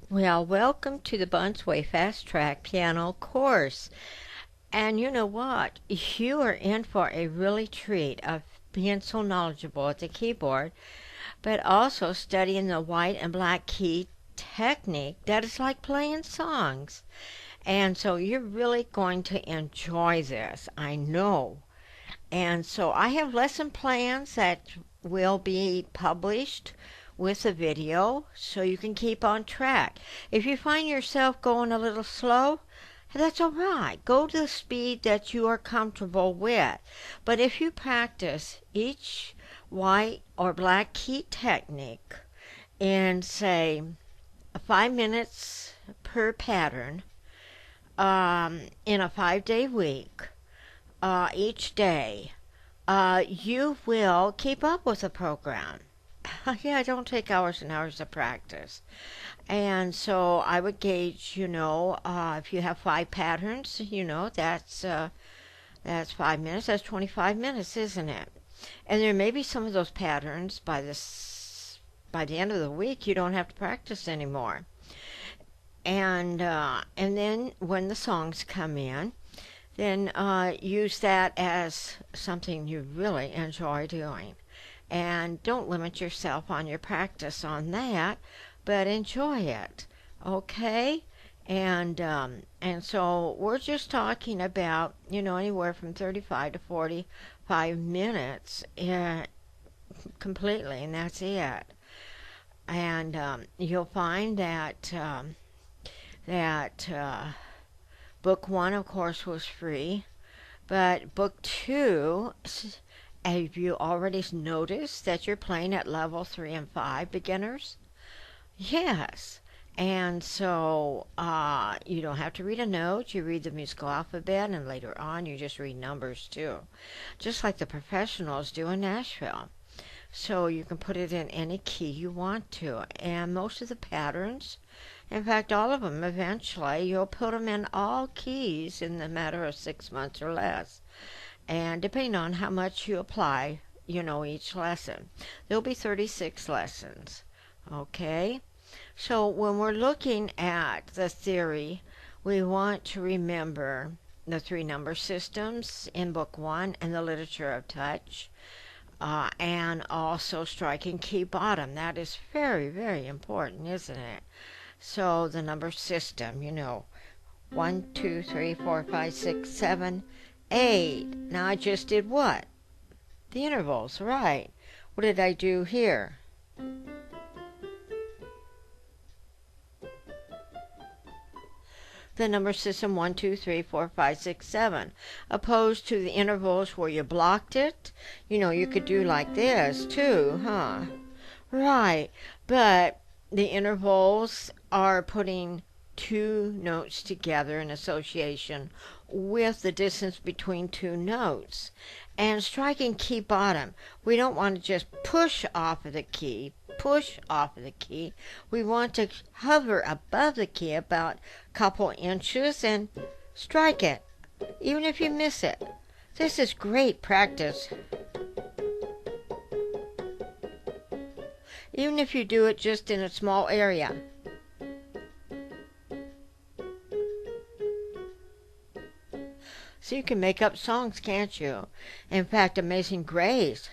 Well, welcome to the Bun's Way Fastrak piano course. And you know what? You are in for a really treat of being so knowledgeable at the keyboard, but also studying the white and black key technique that is like playing songs. And so you're really going to enjoy this, I know. And so I have lesson plans that will be published with a video so you can keep on track. If you find yourself going a little slow, that's all right. Go to the speed that you are comfortable with. But if you practice each white or black key technique in, say, 5 minutes per pattern in a 5-day week, each day, you will keep up with the program. Yeah, don't take hours and hours of practice. And so I would gauge, if you have 5 patterns, that's 5 minutes. That's 25 minutes, isn't it? And there may be some of those patterns by the end of the week you don't have to practice anymore. And then when the songs come in, then use that as something you really enjoy doing. And don't limit yourself on your practice on that, but enjoy it. Okay? And so we're just talking about, anywhere from 35 to 45 minutes completely, and that's it. And you'll find that book one, of course, was free, but book two, have you already noticed that you're playing at level 3 and 5 beginners? Yes. And so you don't have to read a note. You read the musical alphabet, and later on you just read numbers too, just like the professionals do in Nashville. So you can put it in any key you want to. And most of the patterns, in fact, all of them eventually, you'll put them in all keys in the matter of 6 months or less. And depending on how much you apply, each lesson. There'll be 36 lessons. Okay? So when we're looking at the theory, we want to remember the 3 number systems in book one and the literature of touch. And also striking key bottom. That is very, very important, isn't it? So the number system, 1, 2, 3, 4, 5, 6, 7, 8. Now I just did what? The intervals, right. What did I do here? The number system 1, 2, 3, 4, 5, 6, 7. Opposed to the intervals where you blocked it. You could do like this too, huh? Right. But the intervals are putting 2 notes together in association with the distance between 2 notes. And striking key bottom, we don't want to just push off of the key. We want to hover above the key about a couple inches and strike it, even if you miss it. This is great practice. Even if you do it just in a small area. So you can make up songs, can't you? In fact, Amazing Grace.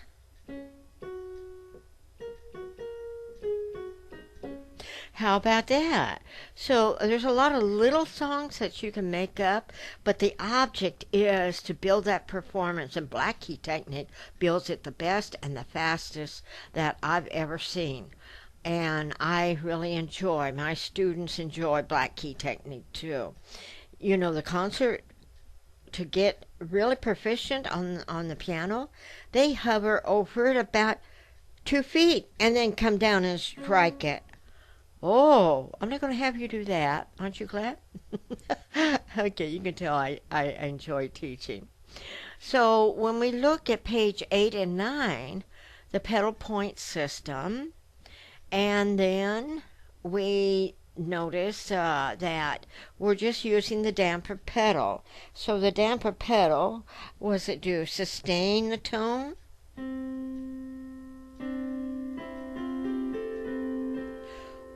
How about that? So there's a lot of little songs that you can make up, but the object is to build that performance, and black key technique builds it the best and the fastest that I've ever seen. And I really enjoy, my students enjoy black key technique too. The concert, to get really proficient on the piano, they hover over it about 2 feet and then come down and strike it. Oh, I'm not going to have you do that. Aren't you glad? Okay, you can tell I enjoy teaching. So when we look at page 8 and 9, the pedal point system, and then we notice that we're just using the damper pedal. So the damper pedal, was it to sustain the tone?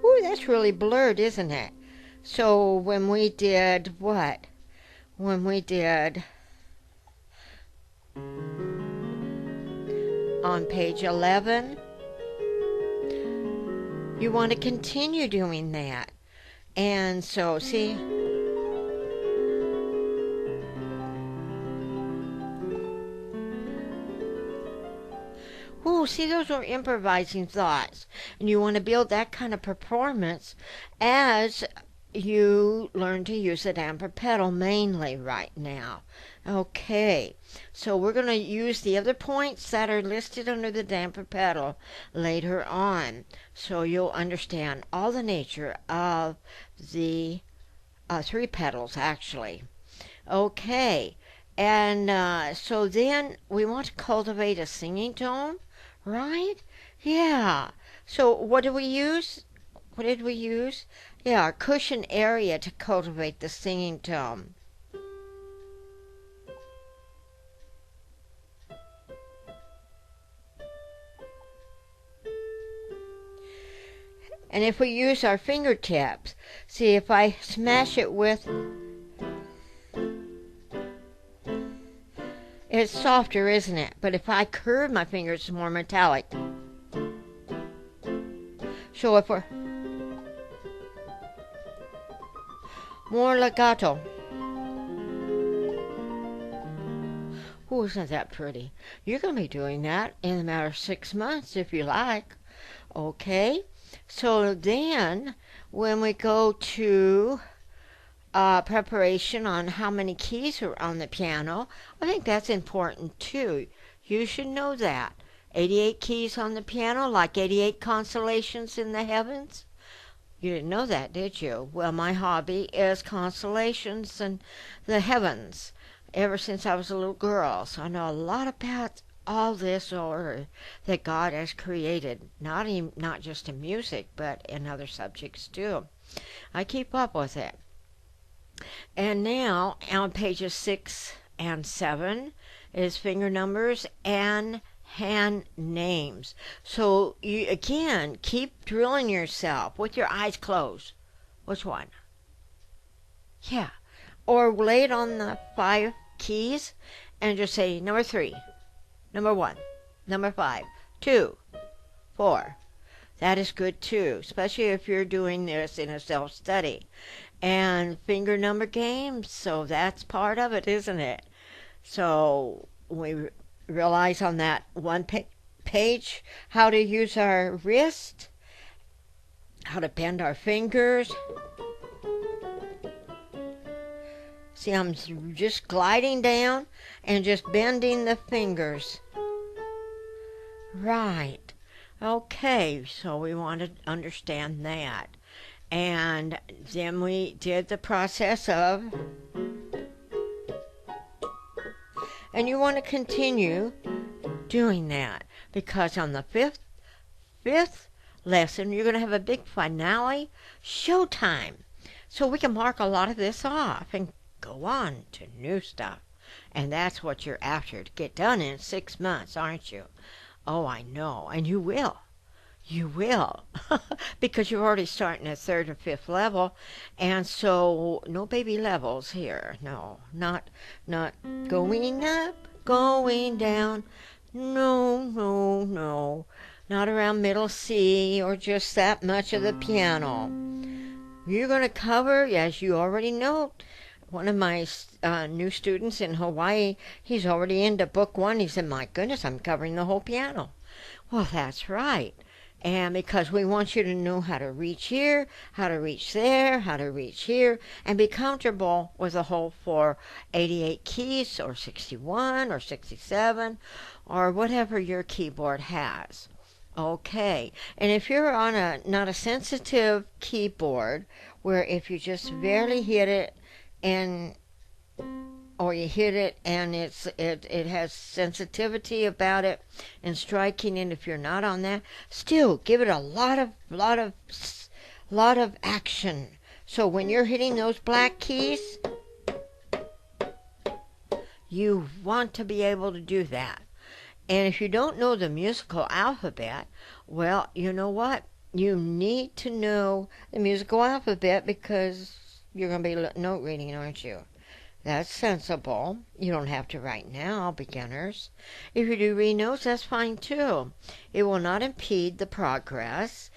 Ooh, that's it's really blurred, isn't it? So when we did what? When we did on page 11, you want to continue doing that. And so, see, ooh, see, those are improvising thoughts. And you want to build that kind of performance as you learn to use the damper pedal mainly right now. Okay, so we're going to use the other points that are listed under the damper pedal later on. So you'll understand all the nature of the three pedals, actually. Okay, and so then we want to cultivate a singing tone, right? Yeah. So what do we use? What did we use? Yeah, our cushion area to cultivate the singing tone. And if we use our fingertips, see if I smash it with, it's softer, isn't it? But if I curve my fingers, it's more metallic. So if we're more legato. Oh, isn't that pretty? You're going to be doing that in a matter of 6 months if you like. Okay, so then when we go to preparation on how many keys are on the piano, I think that's important too. You should know that. 88 keys on the piano, like 88 constellations in the heavens. You didn't know that, did you? Well, my hobby is constellations and the heavens ever since I was a little girl. So I know a lot about all this order that God has created, not just in music, but in other subjects too. I keep up with it. And now on pages 6 and 7 is finger numbers and hand names. So you again keep drilling yourself with your eyes closed. Which one? Yeah. Or lay it on the 5 keys and just say number 3, number 1, number 5, 2, 4. That is good too, especially if you're doing this in a self-study. And finger number games, so that's part of it, isn't it? So we realize on that one page how to use our wrist, how to bend our fingers. See, I'm just gliding down and just bending the fingers. Right. Okay, so we want to understand that. And then we did the process of, and you want to continue doing that because on the fifth lesson you're going to have a big finale showtime. So we can mark a lot of this off and go on to new stuff. And that's what you're after, to get done in 6 months, aren't you? Oh, I know, and you will. You will, because you're already starting at 3rd or 5th level, and so no baby levels here. No, not going up, going down. No, not around middle C or just that much of the piano. You're going to cover, as you already know. One of my new students in Hawaii, he's already into book 1. He said, "My goodness, I'm covering the whole piano." Well, that's right. And because we want you to know how to reach here, how to reach there, how to reach here, and be comfortable with the whole 88 keys, or 61, or 67, or whatever your keyboard has. Okay, and if you're on not a sensitive keyboard, where if you just barely hit it, or you hit it and it has sensitivity about it and striking it, if you're not on that, still give it a lot of action. So when you're hitting those black keys, you want to be able to do that. And if you don't know the musical alphabet, well, you know what? You need to know the musical alphabet because you're going to be note reading, aren't you? That's sensible. You don't have to right now, beginners. If you do read notes, that's fine too. It will not impede the progress.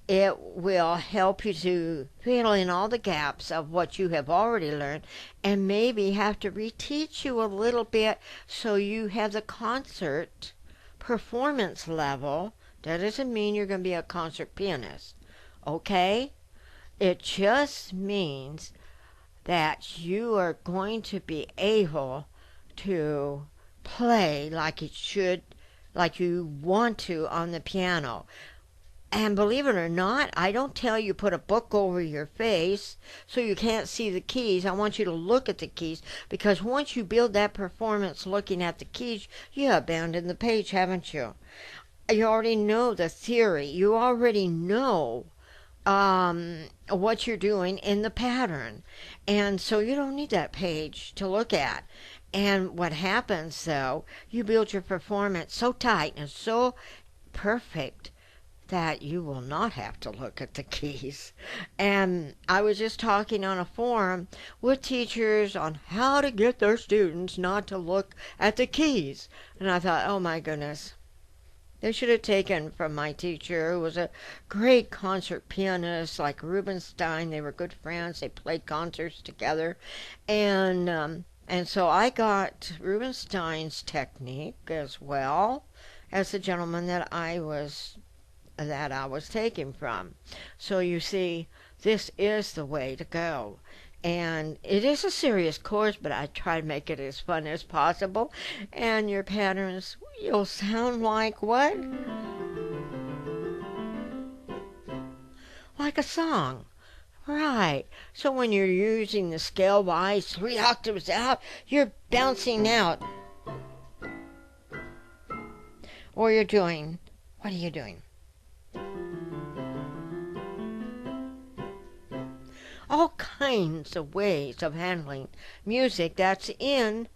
It will help you to fill in all the gaps of what you have already learned and maybe have to reteach you a little bit so you have the concert performance level. That doesn't mean you're going to be a concert pianist, okay? It just means that you are going to be able to play like it should, like you want to on the piano. And believe it or not, I don't tell you put a book over your face so you can't see the keys. I want you to look at the keys because once you build that performance looking at the keys, you abandoned the page, haven't you? You already know the theory. You already know what you're doing in the pattern. And so you don't need that page to look at. And what happens though, you build your performance so tight and so perfect that you will not have to look at the keys. And I was just talking on a forum with teachers on how to get their students not to look at the keys. And I thought, oh my goodness, they should have taken from my teacher, who was a great concert pianist like Rubinstein. They were good friends. They played concerts together. And so I got Rubinstein's technique as well as the gentleman that I was taken from. So you see, this is the way to go. And it is a serious course, but I try to make it as fun as possible. And your patterns, you'll sound like what? Like a song. Right. So when you're using the scale wise 3 octaves out, you're bouncing out. Or you're doing, what are you doing? All kinds of ways of handling music that's in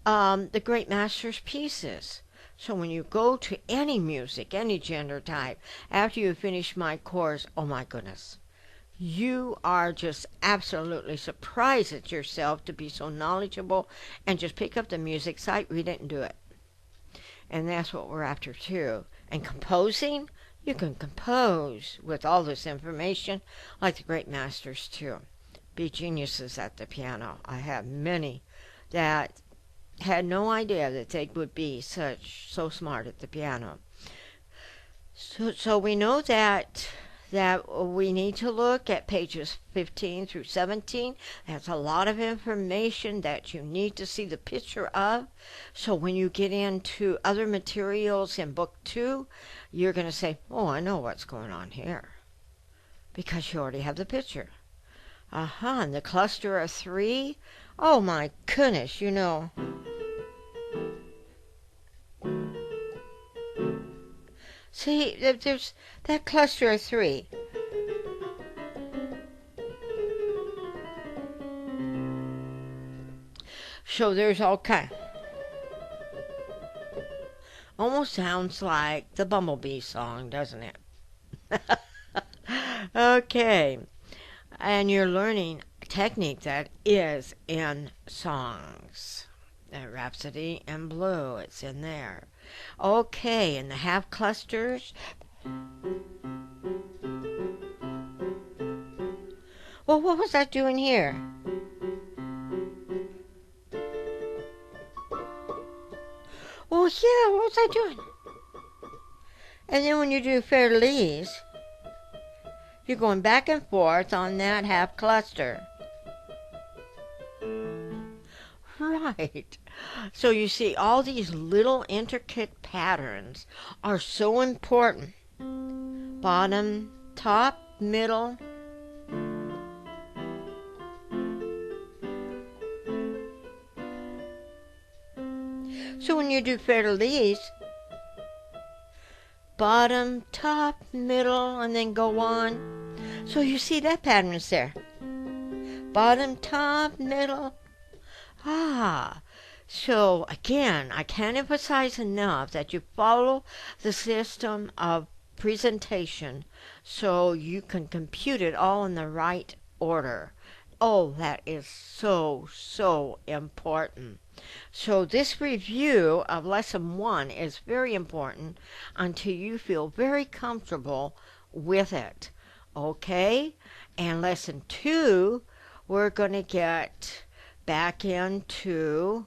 the great master's pieces. So when you go to any music, any gender type, after you finish my course, oh my goodness, you are just absolutely surprised at yourself to be so knowledgeable and just pick up the music site, read it, and do it. And that's what we're after too. And composing, you can compose with all this information like the great masters too. Be geniuses at the piano. I have many that had no idea that they would be so smart at the piano. So we know that we need to look at pages 15 through 17. That's a lot of information that you need to see the picture of. So when you get into other materials in book 2, you're going to say, oh, I know what's going on here, because you already have the picture. And the cluster of 3, oh my goodness, you know. See, there's that cluster of 3. So there's all kind. Almost sounds like the Bumblebee song, doesn't it? Okay. And you're learning technique that is in songs. Rhapsody in Blue, it's in there. Okay, and the half clusters. Well, what was that doing here? Well, yeah, what was I doing? And then when you do Fair Lees, you're going back and forth on that half cluster. Right. So you see, all these little intricate patterns are so important. Bottom, top, middle. So when you do Fiddle-Dees, bottom, top, middle, and then go on. So you see that pattern is there. Bottom, top, middle. So again, I can't emphasize enough that you follow the system of presentation so you can compute it all in the right order. Oh, that is so, so important. So this review of lesson 1 is very important until you feel very comfortable with it. Okay? And lesson 2, we're going to get back into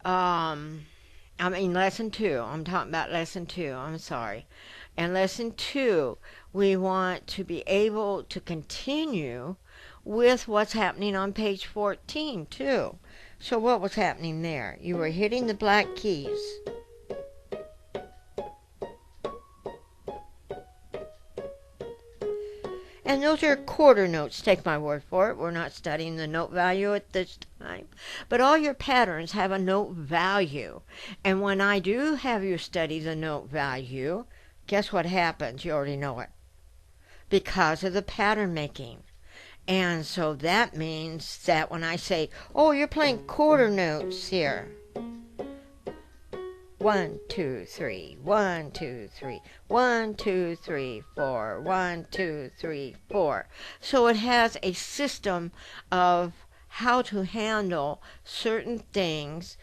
lesson 2. I'm talking about lesson 2. I'm sorry. And lesson 2, we want to be able to continue with what's happening on page 14, too. So what was happening there? You were hitting the black keys. And those are quarter notes. Take my word for it. We're not studying the note value at this time. But all your patterns have a note value. And when I do have you study the note value, guess what happens? You already know it. Because of the pattern making. And so that means that when I say, oh, you're playing quarter notes here. 1, 2, 3, 1, 2, 3, 1, 2, 3, 4, 1, 2, 3, 4. So it has a system of how to handle certain things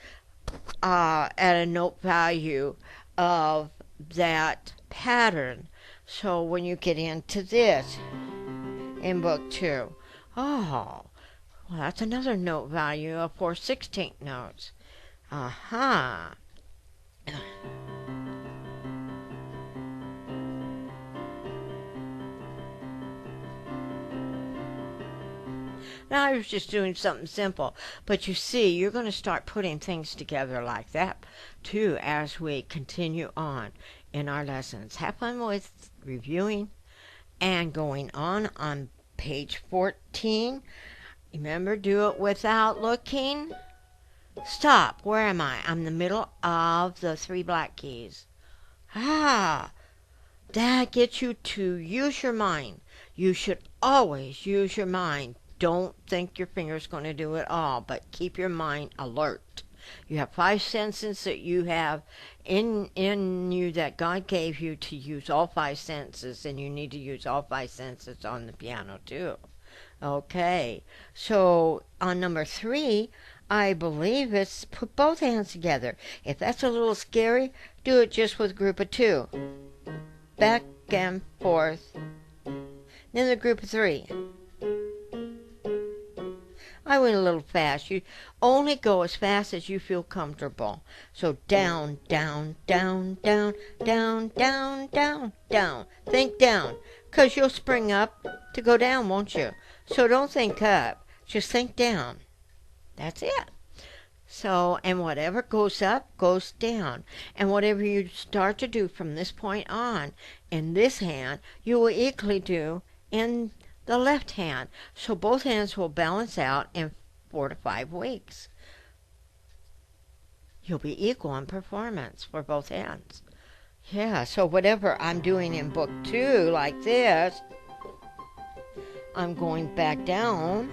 at a note value of that pattern. So when you get into this in book 2, oh, well, that's another note value of 4/16 notes. Aha. Now I was just doing something simple, but you see, you're going to start putting things together like that too as we continue on in our lessons. Have fun with reviewing and going on page 14. Remember, do it without looking. Stop. Where am I? I'm in the middle of the 3 black keys. Ah, that gets you to use your mind. You should always use your mind. Don't think your finger's going to do it all, but keep your mind alert. You have 5 senses that you have in you that God gave you to use all 5 senses, and you need to use all 5 senses on the piano too. Okay, so on number 3, I believe it's put both hands together. If that's a little scary, do it just with a group of 2. Back and forth. Then the group of 3. I went a little fast. You only go as fast as you feel comfortable. So down, down, down, down, down, down, down, down. Think down, 'cause you'll spring up to go down, won't you? So don't think up. Just think down. That's it. So, and whatever goes up goes down. And whatever you start to do from this point on in this hand, you will equally do in the left hand. So both hands will balance out in 4 to 5 weeks. You'll be equal in performance for both hands. Yeah, so whatever I'm doing in book 2, like this, I'm going back down,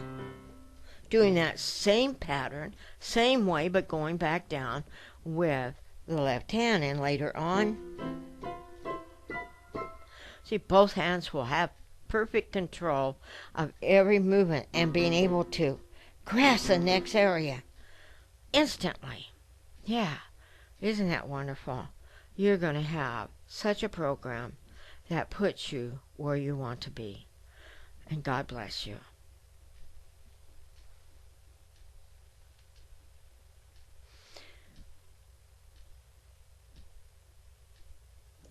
doing that same pattern, same way, but going back down with the left hand. And later on, see, both hands will have perfect control of every movement and being able to grasp the next area instantly. Yeah, isn't that wonderful? You're going to have such a program that puts you where you want to be. And God bless you.